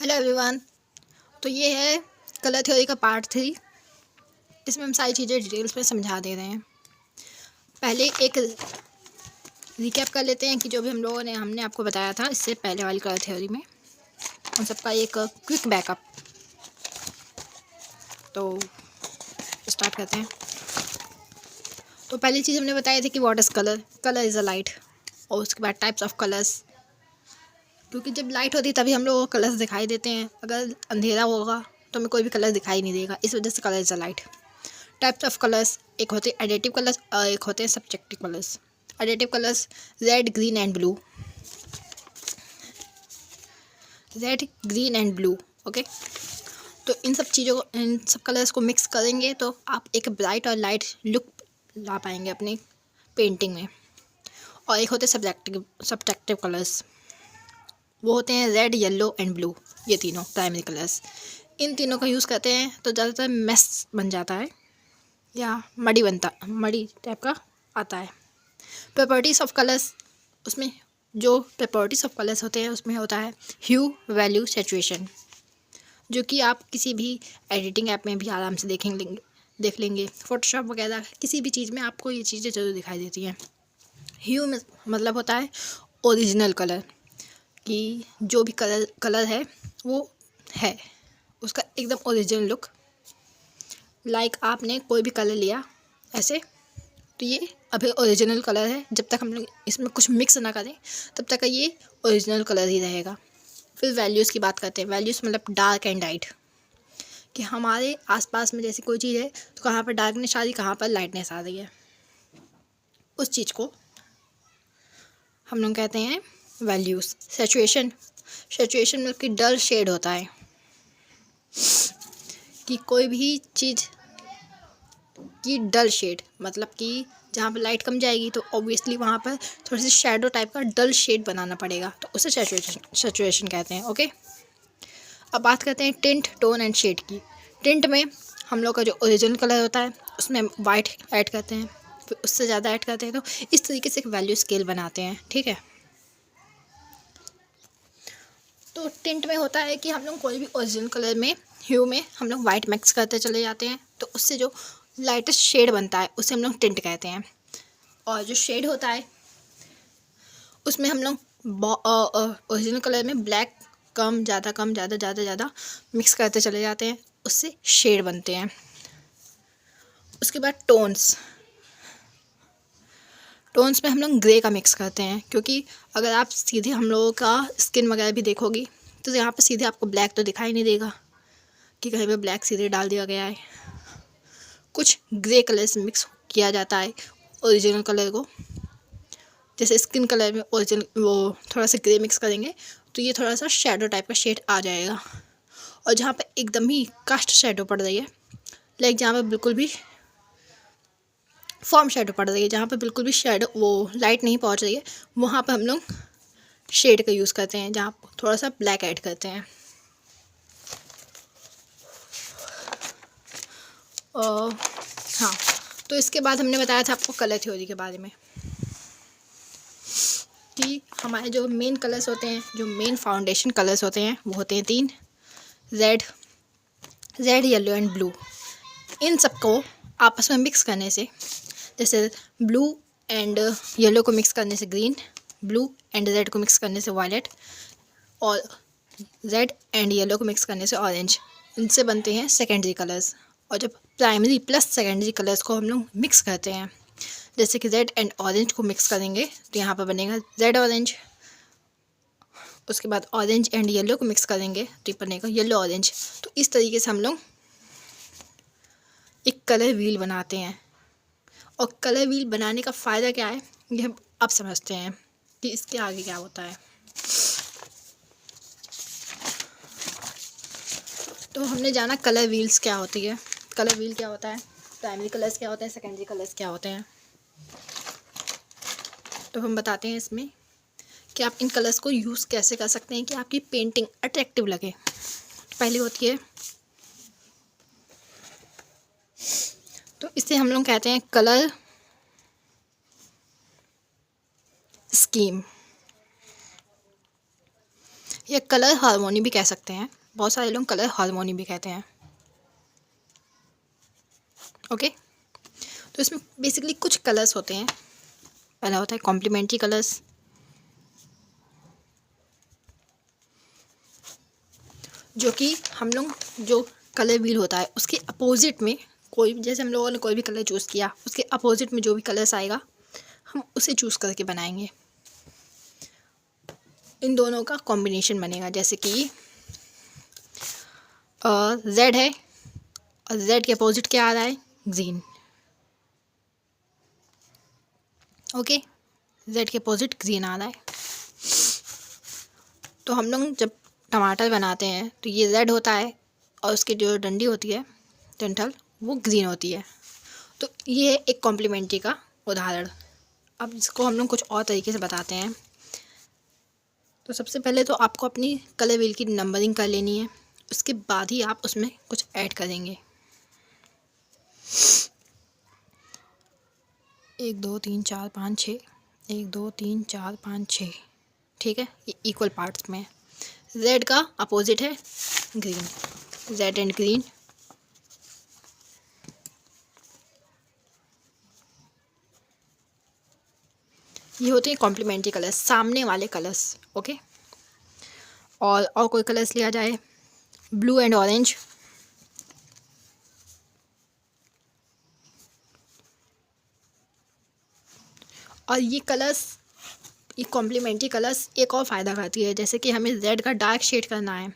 Hello everyone. तो ये है कलर थ्योरी का पार्ट 3। इसमें हम सारी चीज़ें डिटेल्स में समझा दे रहे हैं। पहले एक रिकैप कर लेते हैं कि जो भी हमने आपको बताया था इससे पहले वाली कलर थ्योरी में, उन सबका एक क्विक बैकअप। तो स्टार्ट करते हैं। तो पहली चीज़ हमने बताई थी कि what is colour. Colour is a light. और उसके बाद टाइप्स ऑफ कलर्स, क्योंकि जब लाइट होती है तभी हम लोग को कलर्स दिखाई देते हैं। अगर अंधेरा होगा तो हमें कोई भी कलर दिखाई नहीं देगा, इस वजह से colour is a light. Types of colours, एक होते हैं एडिटिव कलर्स और एक होते हैं subjective colours. Additive colours red, green and blue. Red, green and blue, okay. तो इन सब कलर्स को मिक्स करेंगे तो आप एक ब्राइट और लाइट लुक ला पाएंगे अपनी पेंटिंग में। और एक होते हैं सब्जेक्टिव कलर्स, वो होते हैं रेड, येलो एंड ब्लू। ये तीनों प्राइमरी कलर्स। इन तीनों का यूज़ करते हैं तो ज़्यादातर मेस बन जाता है या मड़ी टाइप का आता है। प्रॉपर्टीज़ ऑफ कलर्स, उसमें जो प्रॉपर्टीज़ ऑफ कलर्स होते हैं उसमें होता है ह्यू, वैल्यू, सैचुरेशन, जो कि आप किसी भी एडिटिंग ऐप में भी आराम से देख लेंगे। फोटोशॉप वगैरह किसी भी चीज़ में आपको ये चीज़ें ज़रूर दिखाई देती हैं। ह्यू मतलब होता है ओरिजिनल कलर, कि जो भी कलर है वो है उसका एकदम ओरिजिनल लुक। लाइक आपने कोई भी कलर लिया ऐसे, तो ये अभी ओरिजिनल कलर है। जब तक हम लोग इसमें कुछ मिक्स ना करें तब तक का ये ओरिजिनल कलर ही रहेगा। फिर वैल्यूज़ की बात करते हैं। वैल्यूज़ मतलब डार्क एंड लाइट, कि हमारे आसपास में जैसे कोई चीज़ है तो कहाँ पर डार्कनेस आ रही, कहाँ पर लाइटनेस आ रही है, उस चीज़ को हम लोग कहते हैं वैल्यूज़। सैचुरेशन मतलब कि डल शेड होता है, कि कोई भी चीज़ की डल शेड मतलब कि जहाँ पर लाइट कम जाएगी तो ऑब्वियसली वहाँ पर थोड़ी सी शैडो टाइप का डल शेड बनाना पड़ेगा, तो उसे सैचुरेशन कहते हैं, ओके। अब बात करते हैं टिंट, टोन एंड शेड की। टिंट में हम लोग का जो ओरिजिनल कलर होता है उसमें हम वाइट ऐड करते हैं, फिर उससे ज़्यादा ऐड करते हैं, तो इस तरीके से एक वैल्यू स्केल बनाते हैं, ठीक है। तो टिंट में होता है कि हम लोग कोई भी ओरिजिनल कलर में ह्यू में हम लोग वाइट मिक्स करते चले जाते हैं, तो उससे जो लाइटेस्ट शेड बनता है उसे हम लोग टिंट कहते हैं। और जो शेड होता है उसमें हम लोग ओरिजिनल कलर में ब्लैक कम ज़्यादा मिक्स करते चले जाते हैं, उससे शेड बनते हैं। उसके बाद टोन्स में हम लोग ग्रे का मिक्स करते हैं, क्योंकि अगर आप सीधे हम लोगों का स्किन वगैरह भी देखोगी तो यहाँ पे सीधे आपको ब्लैक तो दिखाई नहीं देगा कि कहीं पे ब्लैक सीधे डाल दिया गया है। कुछ ग्रे कलर से मिक्स किया जाता है ओरिजिनल कलर को। जैसे स्किन कलर में ओरिजिनल वो थोड़ा सा ग्रे मिक्स करेंगे तो ये थोड़ा सा शेडो टाइप का शेड आ जाएगा। और जहाँ पे एकदम ही कास्ट शेडो पड़ रही है, लाइक जहाँ पे बिल्कुल भी फॉर्म शेडो पड़ रही है, जहाँ पे बिल्कुल भी शेडो वो लाइट नहीं पहुँच रही है, वहाँ पे हम लोग शेड का यूज़ करते हैं, जहाँ थोड़ा सा ब्लैक ऐड करते हैं। और हाँ, तो इसके बाद हमने बताया था आपको कलर थ्योरी के बारे में, कि हमारे जो मेन कलर्स होते हैं, जो मेन फाउंडेशन कलर्स होते हैं, वो होते हैं 3: रेड, येलो एंड ब्लू। इन सबको आपस में मिक्स करने से, जैसे ब्लू एंड येलो को मिक्स करने से ग्रीन, ब्लू एंड रेड को मिक्स करने से वायलेट, और रेड एंड येलो को मिक्स करने से ऑरेंज, इनसे बनते हैं सेकेंडरी कलर्स। और जब प्राइमरी प्लस सेकेंडरी कलर्स को हम लोग मिक्स करते हैं, जैसे कि रेड एंड ऑरेंज को मिक्स करेंगे तो यहाँ पर बनेगा रेड ऑरेंज। उसके बाद ऑरेंज एंड येलो को मिक्स करेंगे तो ये बनेगा येलो ऑरेंज। तो इस तरीके से हम लोग एक कलर व्हील बनाते हैं। और कलर व्हील बनाने का फ़ायदा क्या है ये हम अब समझते हैं कि इसके आगे क्या होता है। तो हमने जाना कलर व्हील्स क्या होती है, कलर व्हील क्या होता है, प्राइमरी कलर्स क्या होते हैं, सेकेंडरी कलर्स क्या होते हैं। तो हम बताते हैं इसमें कि आप इन कलर्स को यूज़ कैसे कर सकते हैं कि आपकी पेंटिंग अट्रैक्टिव लगे। पहली होती है, तो इसे हम लोग कहते हैं कलर स्कीम। या कलर हार्मोनी भी कह सकते हैं, बहुत सारे लोग कलर हार्मोनी भी कहते हैं। ओके, तो इसमें बेसिकली कुछ कलर्स होते हैं। पहला होता है कॉम्प्लीमेंट्री कलर्स, जो कि हम लोग जो कलर व्हील होता है उसके अपोजिट में कोई, जैसे हम लोगों ने कोई भी कलर चूज़ किया उसके अपोजिट में जो भी कलर्स आएगा हम उसे चूज़ करके बनाएंगे। इन दोनों का कॉम्बिनेशन बनेगा, जैसे कि जेड है और जेड के अपोजिट क्या आ रहा है, ग्रीन। ओके, जेड के अपोजिट ग्रीन आ रहा है। तो हम लोग जब टमाटर बनाते हैं तो ये रेड होता है और उसकी जो डंडी होती है, डंठल, वो ग्रीन होती है। तो ये है एक कॉम्प्लीमेंट्री का उदाहरण। अब इसको हम लोग कुछ और तरीके से बताते हैं। तो सबसे पहले तो आपको अपनी कलर व्हील की नंबरिंग कर लेनी है, उसके बाद ही आप उसमें कुछ ऐड करेंगे। 1 2 3 4 5 6, 1 2 3 4 5 6, ठीक है, ये इक्वल पार्ट्स में है। रेड का अपोजिट है ग्रीन, रेड एंड ग्रीन। ये होते हैं कॉम्प्लीमेंट्री कलर्स, सामने वाले कलर्स। ओके, और कोई कलर्स लिया जाए, ब्लू एंड ऑरेंज, और ये कलर्स, ये कॉम्प्लीमेंट्री कलर्स एक और फ़ायदा करती है, जैसे कि हमें रेड का डार्क शेड करना है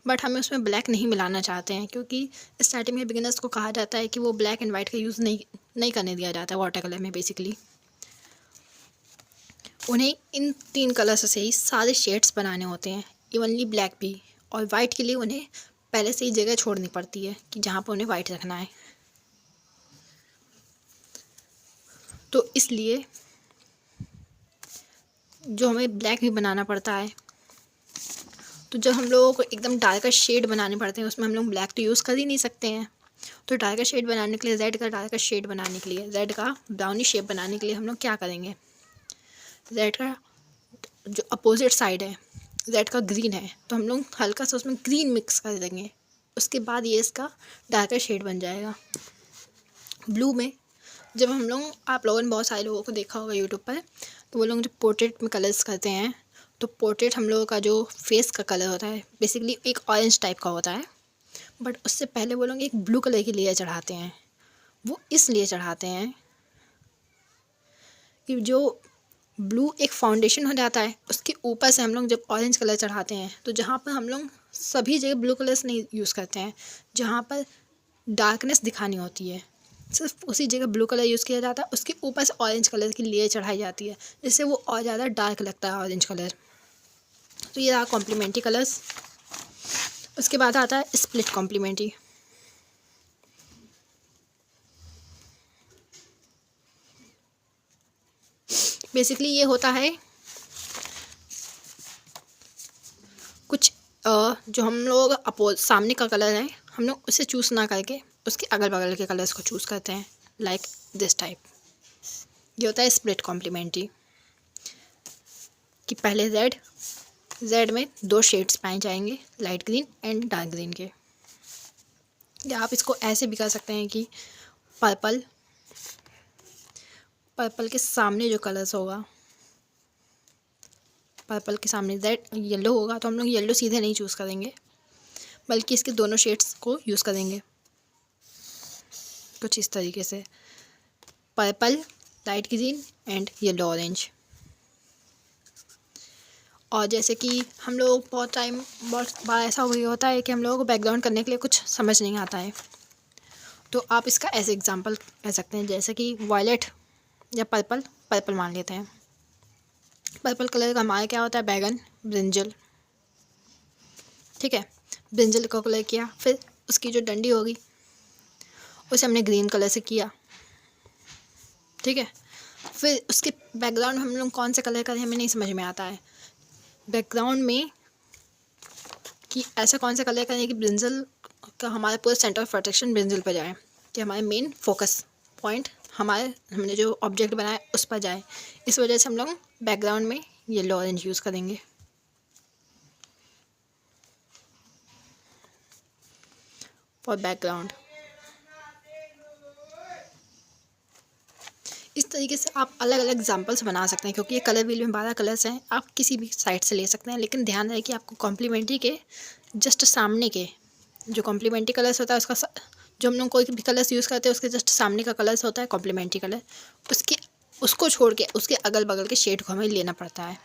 बट हमें उसमें ब्लैक नहीं मिलाना चाहते हैं, क्योंकि स्टार्टिंग में बिगिनर्स को कहा जाता है कि वो ब्लैक एंड वाइट का यूज़ नहीं करने दिया जाता है वाटर कलर में। बेसिकली उन्हें इन 3 कलर्स से ही सारे शेड्स बनाने होते हैं, इवनली ब्लैक भी। और वाइट के लिए उन्हें पहले से ही जगह छोड़नी पड़ती है कि जहाँ पर उन्हें वाइट रखना है। तो इसलिए जो हमें ब्लैक भी बनाना पड़ता है, तो जब हम लोगों को एकदम डार्कर शेड बनाने पड़ते हैं उसमें हम लोग ब्लैक तो यूज़ कर ही नहीं सकते हैं। तो डार्कर शेड बनाने के लिए, रेड का डार्कर शेड बनाने के लिए, रेड का ब्राउनी शेप बनाने के लिए हम लोग क्या करेंगे, रेड का जो अपोजिट साइड है, रेड का ग्रीन है, तो हम लोग हल्का सा उसमें ग्रीन मिक्स कर देंगे, उसके बाद ये इसका डार्कर शेड बन जाएगा। ब्लू में जब हम लोग, आप लोगों ने बहुत सारे लोगों को देखा होगा यूट्यूब पर, तो वो लोग जब पोर्ट्रेट में कलर्स करते हैं तो पोर्ट्रेट हम लोगों का जो फेस का कलर होता है बेसिकली एक ऑरेंज टाइप का होता है, बट उससे पहले वो लोग एक ब्लू कलर की लेयर चढ़ाते हैं। वो इसलिए चढ़ाते हैं कि जो ब्लू एक फाउंडेशन हो जाता है, उसके ऊपर से हम लोग जब ऑरेंज कलर चढ़ाते हैं तो जहाँ पर हम लोग सभी जगह ब्लू कलर्स नहीं यूज़ करते हैं, जहाँ पर डार्कनेस दिखानी होती है सिर्फ उसी जगह ब्लू कलर यूज़ किया जाता है, उसके ऊपर से ऑरेंज कलर की लेयर चढ़ाई जाती है, जिससे वो और ज़्यादा डार्क लगता है ऑरेंज कलर। तो ये रहा कॉम्प्लीमेंट्री कलर्स। उसके बाद आता है स्प्लिट कॉम्प्लीमेंट्री। बेसिकली ये होता है कुछ जो हम लोग सामने का कलर है हम लोग उसे चूज़ ना करके उसके अगल बगल के कलर्स को चूज़ करते हैं, लाइक दिस टाइप। ये होता है स्प्लिट कॉम्प्लीमेंट्री, कि पहले रेड में 2 शेड्स पाए जाएंगे, light green and dark green के। या आप इसको ऐसे भी कर सकते हैं कि पर्पल के सामने जो कलर्स होगा, पर्पल के सामने रेड येलो होगा तो हम लोग येलो सीधे नहीं चूज़ करेंगे बल्कि इसके दोनों शेड्स को यूज़ करेंगे, कुछ इस तरीके से, purple, light green and yellow orange. और जैसे कि हम लोग बहुत बार ऐसा हो होता है कि हम लोगों को बैकग्राउंड करने के लिए कुछ समझ नहीं आता है, तो आप इसका ऐसे एग्जांपल कह सकते हैं, जैसे कि वायलेट या पर्पल मान लेते हैं। पर्पल कलर का हमारा क्या होता है, बैगन, ब्रिंजल, ठीक है, ब्रिंजल का कलर किया, फिर उसकी जो डंडी होगी उसे हमने ग्रीन कलर से किया, ठीक है। फिर उसके बैकग्राउंड में हम लोग कौन से कलर करें हमें नहीं समझ में आता है, बैकग्राउंड में कि ऐसा कौन सा कलर करें कि ब्रिंजल का हमारा पूरा सेंटर ऑफ अट्रैक्शन ब्रिंजल पर जाए, कि हमारे मेन फोकस पॉइंट हमने जो ऑब्जेक्ट बनाया उस पर जाए। इस वजह से हम लोग बैकग्राउंड में येलो ऑरेंज यूज़ करेंगे। और बैकग्राउंड। इस तरीके से आप अलग अलग एग्जांपल्स बना सकते हैं, क्योंकि ये कलर व्हील में 12 कलर्स हैं। आप किसी भी साइड से ले सकते हैं, लेकिन ध्यान रहे कि आपको कॉम्प्लीमेंट्री के जस्ट सामने के जो कॉम्प्लीमेंट्री कलर्स होता है उसका जो हम लोग कोई भी कलर्स यूज़ करते हैं उसके जस्ट सामने का कलर्स होता है कॉम्प्लीमेंट्री कलर, उसको छोड़ के उसके अगल बगल के शेड को हमें लेना पड़ता है।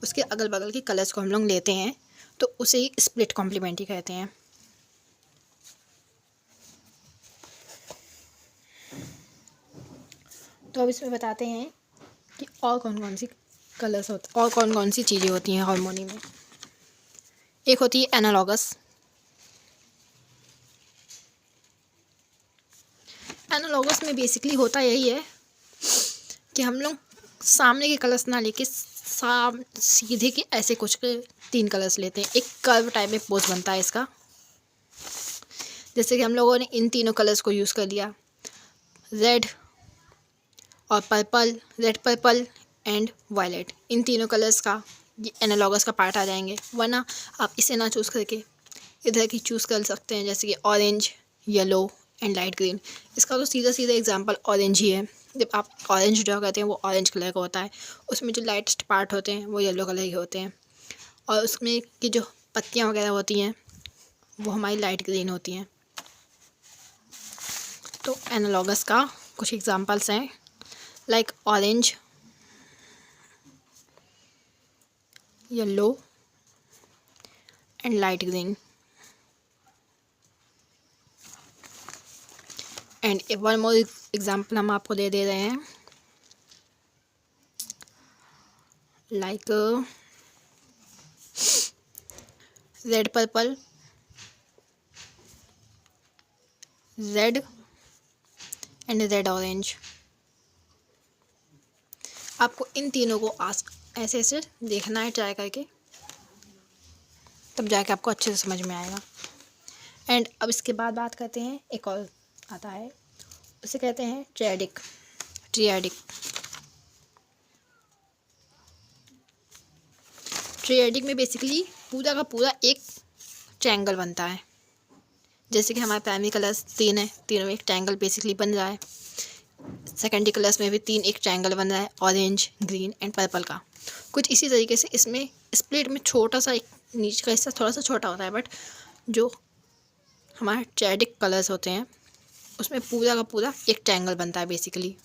उसके अगल बगल के कलर्स को हम लोग लेते हैं तो उसे ही स्प्लिट कॉम्प्लीमेंट्री कहते हैं। तो अब इसमें बताते हैं कि और कौन कौन सी कलर्स होते और कौन कौन सी चीज़ें होती हैं हार्मोनी में। एक होती है एनालॉगस। एनालॉगस में बेसिकली होता यही है कि हम लोग सामने के कलर्स ना लेके सीधे के ऐसे कुछ के 3 कलर्स लेते हैं। एक कर्व टाइप में पोज बनता है इसका। जैसे कि हम लोगों ने इन तीनों कलर्स को यूज़ कर लिया, रेड और purple, red purple and violet. इन तीनों कलर्स का ये एनालॉगस का पार्ट आ जाएंगे। वरना आप इसे ना चूज़ करके इधर की चूज़ कर सकते हैं, जैसे कि orange, yellow and light green. इसका तो सीधा सीधा एग्जांपल ऑरेंज ही है। जब आप ऑरेंज ड्रॉ करते हैं वो ऑरेंज कलर का होता है, उसमें जो लाइटेस्ट पार्ट होते हैं वो येलो कलर के होते हैं, और उसमें की जो पत्तियाँ वगैरह होती हैं वो हमारी लाइट ग्रीन होती हैं। तो एनालॉगस का कुछ एग्जांपल्स हैं, like orange, yellow and light green. And one more example हम आपको दे रहे हैं, like red purple, red and red orange. आपको इन तीनों को ऐसे ऐसे देखना है ट्राई करके, तब जाके आपको अच्छे से समझ में आएगा। एंड अब इसके बाद बात करते हैं, एक और आता है, उसे कहते हैं ट्रियाडिक। ट्रियाडिक में बेसिकली पूरा का पूरा एक ट्रायंगल बनता है। जैसे कि हमारे प्राइमरी कलर्स 3 हैं, तीनों में एक ट्रायंगल बेसिकली बन रहा है। सेकेंडरी कलर्स में भी 3 एक ट्रायंगल बन रहा है, ऑरेंज, ग्रीन एंड पर्पल का। कुछ इसी तरीके से इसमें स्प्लिट में छोटा सा एक नीचे का हिस्सा थोड़ा सा छोटा होता है, बट जो हमारे ट्रियाडिक कलर्स होते हैं उसमें पूरा का पूरा एक ट्रायंगल बनता है basically.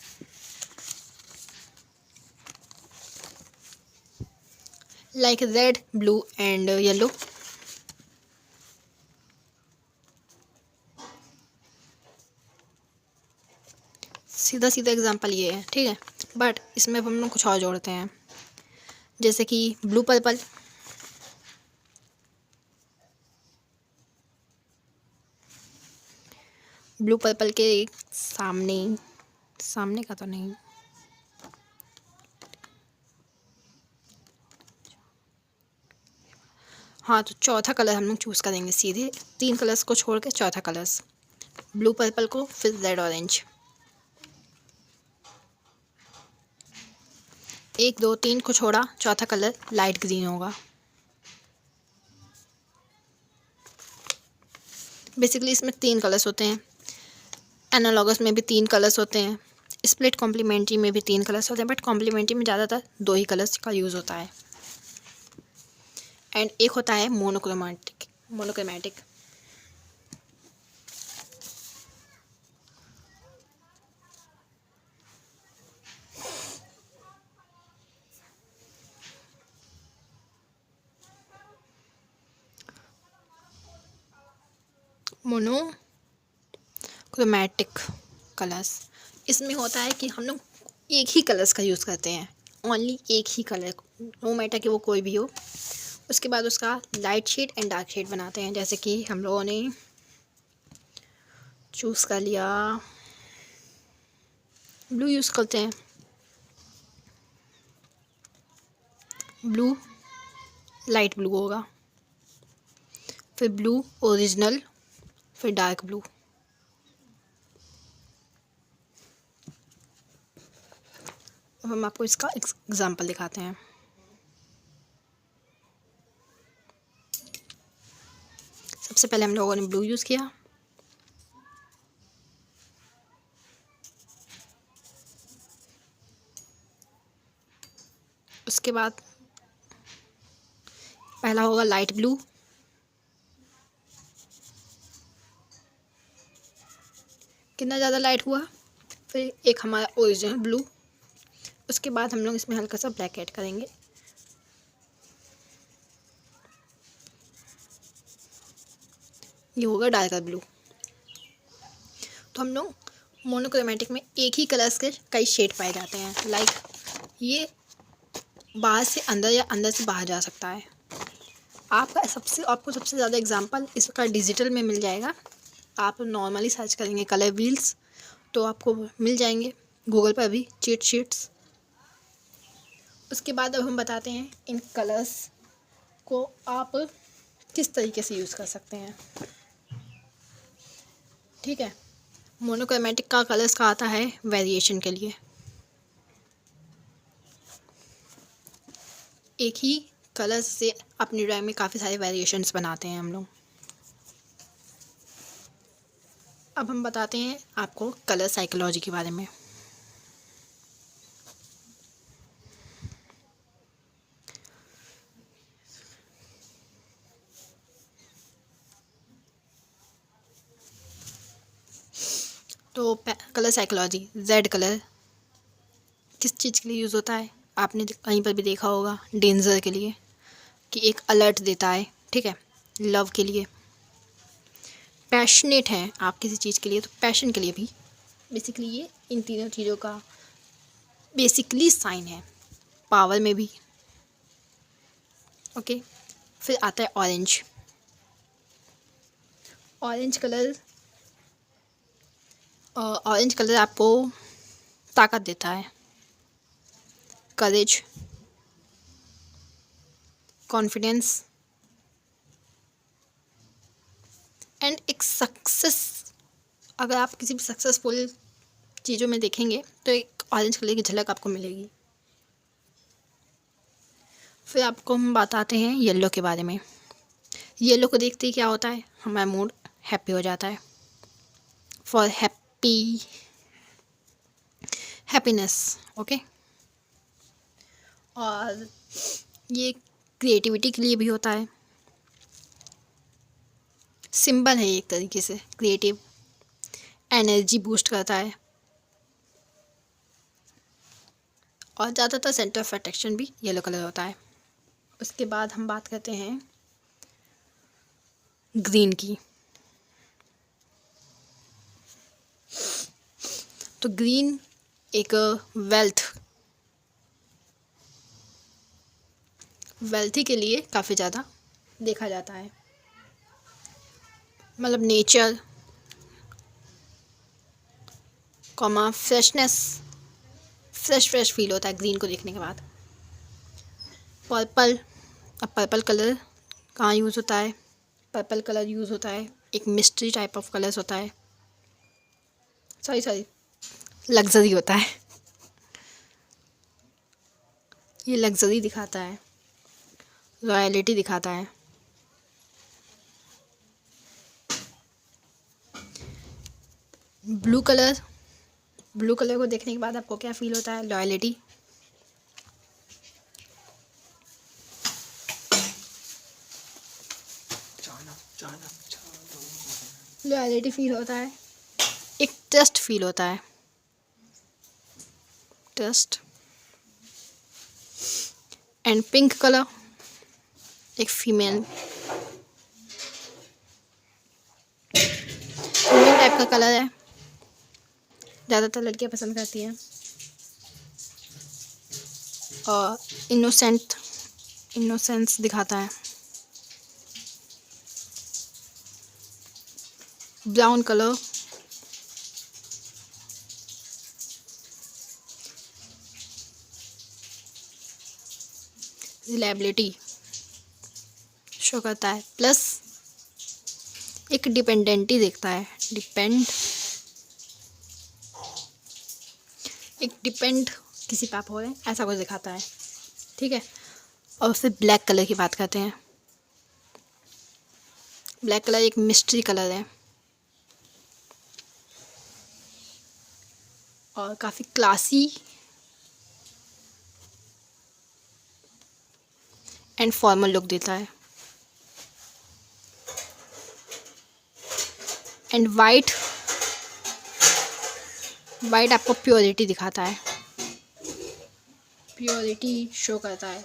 Like red, blue and yellow. सीधा सीधा एग्जांपल ये है, ठीक है। बट इसमें हम लोग कुछ और जोड़ते हैं, जैसे कि ब्लू पर्पल, ब्लू पर्पल के सामने का तो नहीं, हाँ, तो चौथा कलर हम लोग चूज़ करेंगे सीधे 3 कलर्स को छोड़ के। चौथा कलर्स ब्लू पर्पल को, फिर रेड ऑरेंज। 1 2 3 को छोड़ा, चौथा कलर लाइट ग्रीन होगा। बेसिकली इसमें 3 कलर्स होते हैं। एनालॉगस में भी 3 कलर्स होते हैं, स्प्लिट कॉम्प्लीमेंट्री में भी 3 कलर्स होते हैं, बट कॉम्प्लीमेंट्री में ज़्यादातर 2 ही कलर्स का यूज़ होता है। एंड एक होता है मोनोक्रोमैटिक। मोनोक्रोमैटिक कलर्स, इसमें होता है कि हम लोग एक ही कलर्स का यूज़ करते हैं, ओनली एक ही कलर, नो मैटर कि वो कोई भी हो। उसके बाद उसका light shade and dark shade बनाते हैं। जैसे कि हम लोगों ने चूज़ कर लिया, ब्लू यूज़ करते हैं, ब्लू लाइट ब्लू होगा, फिर ब्लू ओरिजिनल, फिर डार्क ब्लू। अब हम आपको इसका एग्जांपल दिखाते हैं। सबसे पहले हम लोगों ने ब्लू यूज़ किया, उसके बाद पहला होगा लाइट ब्लू, कितना ज़्यादा लाइट हुआ। फिर एक हमारा ओरिजिनल ब्लू, उसके बाद हम लोग इसमें हल्का सा ब्लैक ऐड करेंगे। ये होगा डार्कर ब्लू। तो हम लोग मोनोक्रोमेटिक में एक ही कलर्स के कई शेड पाए जाते हैं। लाइक ये बाहर से अंदर या अंदर से बाहर जा सकता है। आपको सबसे ज़्यादा एग्जांपल इसका डिजिटल में मिल जाएगा। आप नॉर्मली सर्च करेंगे कलर व्हील्स तो आपको मिल जाएंगे गूगल पर भी चीट शीट्स। उसके बाद अब हम बताते हैं इन कलर्स को आप किस तरीके से यूज़ कर सकते हैं। ठीक है, मोनोक्रोमेटिक का कलर्स का आता है वेरिएशन के लिए। एक ही कलर्स से अपनी ड्राइंग में काफ़ी सारे वेरिएशंस बनाते हैं हम लोग। अब हम बताते हैं आपको कलर साइकोलॉजी के बारे में। तो कलर साइकोलॉजी, जेड कलर किस चीज़ के लिए यूज़ होता है, आपने कहीं पर भी देखा होगा, डेंजर के लिए, कि एक अलर्ट देता है। ठीक है, लव के लिए, पैशनेट हैं आप किसी चीज़ के लिए तो पैशन के लिए भी। बेसिकली ये इन तीनों चीज़ों का बेसिकली साइन है, पावर में भी। ओके, फिर आता है ऑरेंज। ऑरेंज कलर आपको ताकत देता है, करेज, कॉन्फिडेंस एंड एक सक्सेस। अगर आप किसी भी सक्सेसफुल चीज़ों में देखेंगे तो एक ऑरेंज कलर की झलक आपको मिलेगी। फिर आपको हम बताते हैं येलो के बारे में। येलो को देखते ही क्या होता है, हमारा मूड हैप्पी हो जाता है, फॉर हैप्पीनेस। ओके, और ये क्रिएटिविटी के लिए भी होता है, सिंबल है एक तरीके से क्रिएटिव, एनर्जी बूस्ट करता है, और ज़्यादातर सेंटर ऑफ अट्रैक्शन भी येलो कलर होता है। उसके बाद हम बात करते हैं ग्रीन की। तो ग्रीन एक वेल्थी के लिए काफ़ी ज़्यादा देखा जाता है। मतलब nature comma freshness, fresh feel होता है ग्रीन को देखने के बाद। पर्पल, अब पर्पल कलर कहाँ यूज़ होता है, पर्पल कलर यूज़ होता है एक मिस्ट्री टाइप ऑफ कलर्स होता है, सॉरी लग्जरी होता है। ये लग्जरी दिखाता है, रॉयलिटी दिखाता है। ब्लू कलर को देखने के बाद आपको क्या फील होता है, लॉयलिटी, लॉयलिटी फील होता है, एक ट्रस्ट फील होता है, ट्रस्ट। एंड पिंक कलर एक फीमेल टाइप का कलर है, ज़्यादातर लड़कियां पसंद करती हैं, और इनोसेंस दिखाता है। ब्राउन कलर रिलायबिलिटी शो करता है, प्लस एक डिपेंडेंटी देखता है, डिपेंड किसी पे आप हो रहे हैं ऐसा कुछ दिखाता है। ठीक है, और फिर ब्लैक कलर की बात करते हैं। ब्लैक कलर एक मिस्ट्री कलर है और काफ़ी क्लासी एंड फॉर्मल लुक देता है। एंड वाइट आपको प्योरिटी दिखाता है, प्योरिटी शो करता है,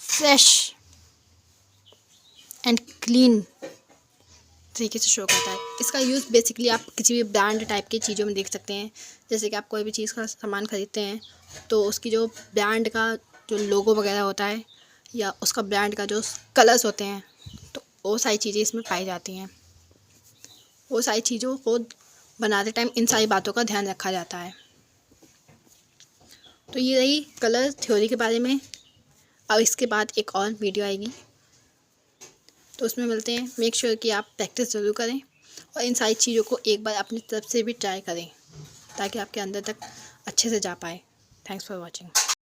फ्रेश एंड क्लीन तरीके से शो करता है। इसका यूज़ बेसिकली आप किसी भी ब्रांड टाइप की चीज़ों में देख सकते हैं। जैसे कि आप कोई भी चीज़ का सामान खरीदते हैं तो उसकी जो ब्रांड का जो लोगो वगैरह होता है या उसका ब्रांड का जो कलर्स होते हैं, तो वो सारी चीज़ें इसमें पाई जाती हैं। वो सारी चीज़ों को बनाते टाइम इन सारी बातों का ध्यान रखा जाता है। तो ये रही कलर थ्योरी के बारे में। अब इसके बाद एक और वीडियो आएगी तो उसमें मिलते हैं। मेक श्योर कि आप प्रैक्टिस ज़रूर करें और इन सारी चीज़ों को एक बार अपनी तरफ से भी ट्राई करें ताकि आपके अंदर तक अच्छे से जा पाए। Thanks for watching.